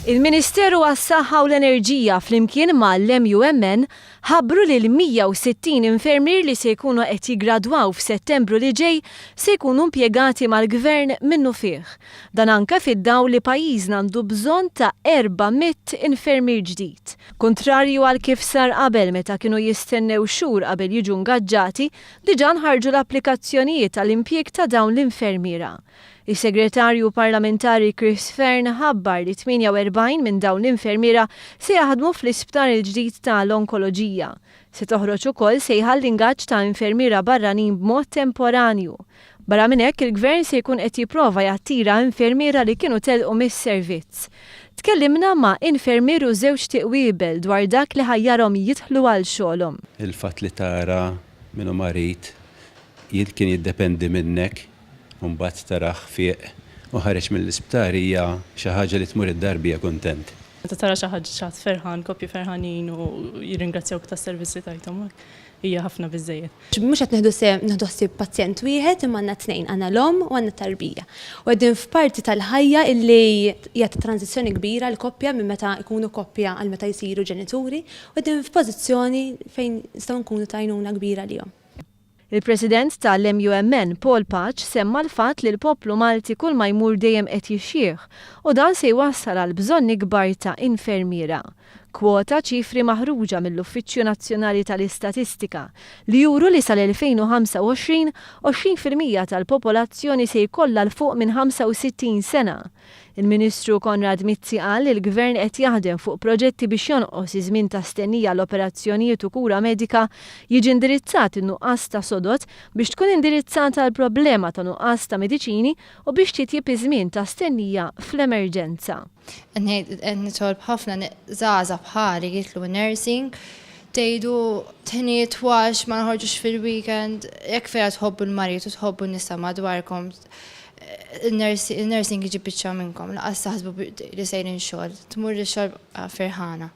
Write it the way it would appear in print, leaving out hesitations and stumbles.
Il-Ministeru għas-Saħħa u l-Enerġija flimkien mal-MUMN ħabbru li l-160 infermier li se jkunu qed jiggradwaw f'Settembru li ġej se jkunu impjegati mal-Gvern minnu fih. Dan anke fid-dawl li pajjiżna għandu bżonn ta' 400 infermier ġdid. Kontrarju għal kif sar qabel meta kienu jistennew xhur qabel jiġu ngaġġati, diġà nħarġu l-applikazzjonijiet għall-impjieg ta' dawn l-infermiera. Is-Segretarju Parlamentari Chris Fern ħabbar li 48 minn dawn l-infermiera se jaħdmu fl-isptar il-ġdid tal-onkoloġija. Se toħroġ ukoll sejħa l-ingaġġ ta' infermiera barranin b'mod temporanju. Barra minn hekk il-Gvern se jkun qed jipprova jattira infermiera li kienu telqu mis-servizz. Tkellimna ma' infermieru żewġ tiqwiebel dwar dak li ħajjarhom jidħlu għal xogħolhom. Il-fatt li tara minnu marit kien jiddependi minnek. Mbagħad taraħ fieq u ħareġ mill-isptar hija xi ħaġa li tmur id-darbija kuntent. Meta tara xi ħadd ferħan, koppji ferħanin u jirringrazzjawk tas-servizzi tajthom hija ħafna biżżejjed. Mhux qed neħdu ħsieb pazjent wieħed imma għandna tnejn, għandna l-omm u għandna tarbija. U qegħdin f'parti tal-ħajja illi hija tranzizzjoni kbira l-koppja minn meta jkunu koppja għal meta jsiru ġenituri u qegħdin f'pożizzjoni fejn nistgħu nkunu tajnuna kbira lihom. Il-President tal-MUMN Paul Patch semma l-fatt li l-poplu Malti kull ma jmur dejjem qed jixjieħ u dan se jwassal għal bżonn kbar ta' infermiera. Kwota ċifri maħruġa mill-Uffiċċju Nazzjonali tal-Istatistika li juru li sal-2025 20% tal-popolazzjoni se jkollha l fuq minn 65 sena. Il-Ministru Konrad Mizzi qal li l-Gvern qed jaħdem fuq proġetti biex jonqos iż-żmien ta' stennija l-operazzjonijiet u kura medika jiġi indirizzat in-nuqqas ta' sodot biex tkun indirizzata l-problema ta' nuqqas ta' mediċini u biex titjib iż-żmien ta' stennija fl-emerġenza. Nitolb ħafna żgħażagħ bħali jitlu nursing tgħidu teniet wax ma nħorġux fil-weekend jekk fejn tħobbu l-marid u tħobbu n-nisa madwarkom il-nursing jiġi biċċa minnkom laqas taħsbu li sejrin xogħol tmur ix-xogħol ferħana.